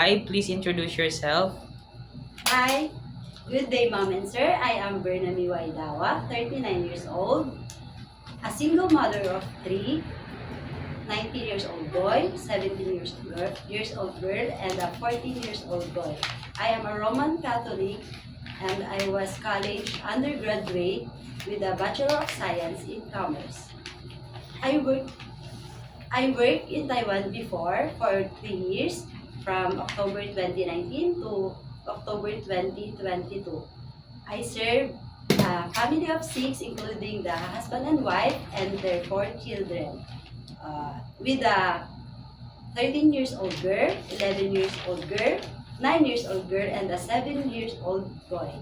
Hi, please introduce yourself. Hi, good day, mom and sir. I am Bernami Waidawa, 39 years old, a single mother of three, 19 years old boy, 17 years old girl, and a 14 years old boy. I am a Roman Catholic and I was college undergraduate with a Bachelor of Science in Commerce. I worked I worked in Taiwan before for 3 years from October 2019 to October 2022. I serve a family of six, including the husband and wife and their four children. With a 13 years old girl, 11 years old girl, 9 years old girl, and a 7 years old boy.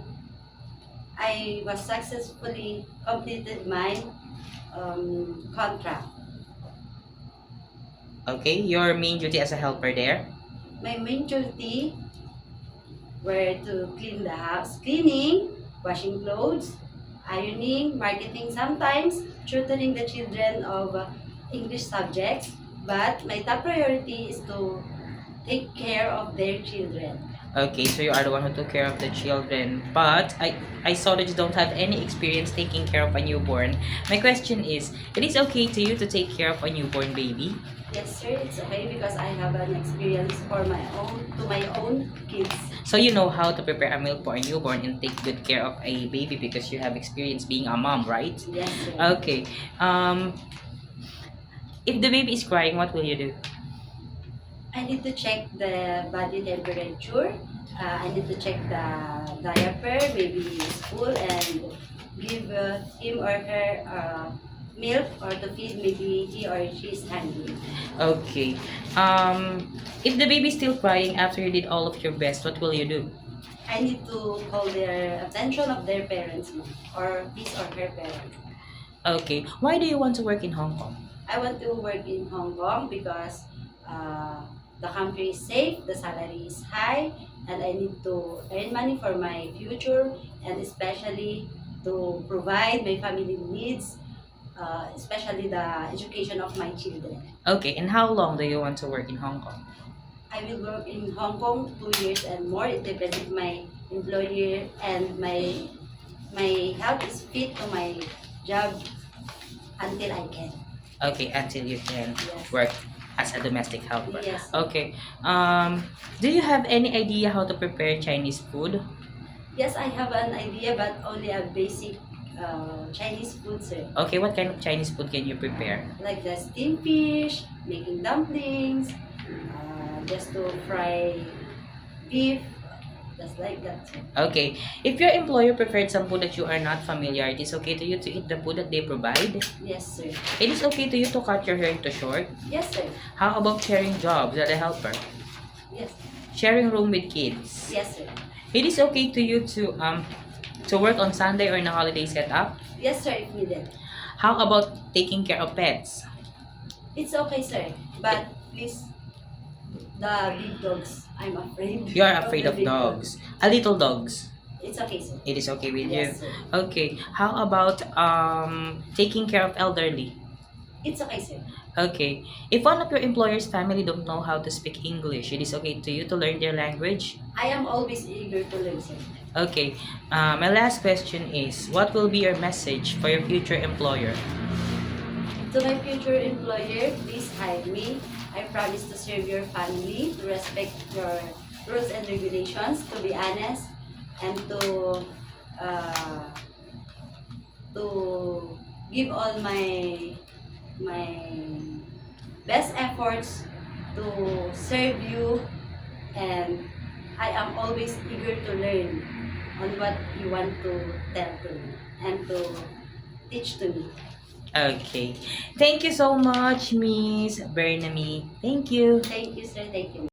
I was successfully completed my contract. Okay, your main duty as a helper there. My main duty were to clean the house, cleaning, washing clothes, ironing, marketing sometimes, tutoring the children of English subjects. But my top priority is to take care of their children. Okay, so you are the one who took care of the children. But I saw that you don't have any experience taking care of a newborn. My question is, it is okay to you to take care of a newborn baby? Yes, sir, it's okay because I have an experience for my own kids. So you know how to prepare a meal for a newborn and take good care of a baby because you have experience being a mom, right? Yes, sir. Okay. If the baby is crying, what will you do? I need to check the body temperature. I need to check the diaper, maybe school, and give him or her milk or to feed maybe he or she is hungry. Okay. If the baby is still crying after you did all of your best, what will you do? I need to call their attention of their parents or his or her parents. Okay. Why do you want to work in Hong Kong? I want to work in Hong Kong because uh, the country is safe, the salary is high, and I need to earn money for my future and especially to provide my family needs, especially the education of my children. Okay. And how long do you want to work in Hong Kong? I will work in Hong Kong 2 years and more. It depends if my employer and my health is fit to my job until I can. Okay, until you can Yes. work as a domestic helper. Yes. Okay. Do you have any idea how to prepare Chinese food? Yes, I have an idea, but only a basic Chinese food, sir. Okay, what kind of Chinese food can you prepare? Like the steamed fish, making dumplings, just to fry beef, just like that, sir. Okay. If your employer preferred some food that you are not familiar, it is okay to you to eat the food that they provide. Yes, sir. It is okay to you to cut your hair into short. Yes, sir. How about sharing jobs as a helper? Yes. Sharing room with kids. Yes, sir. It is okay to you to work on Sunday or in a holiday setup. Yes, sir, if needed. How about taking care of pets? It's okay, sir. But please, the big dogs, I'm afraid. You are afraid the of big dogs. A little dogs. It's okay, sir. It is okay with you. Yes, sir. Okay. How about taking care of elderly? It's okay, sir. Okay. If one of your employer's family don't know how to speak English, it is okay to you to learn their language? I am always eager to learn, sir. Okay. My last question is, what will be your message for your future employer? To my future employer, please hire me. I promise to serve your family, to respect your rules and regulations, to be honest, and uh, to give all my best efforts to serve you, and I am always eager to learn on what you want to tell to me and to teach to me. Okay. Thank you so much, Miss Bernami. Thank you. Thank you, sir. Thank you.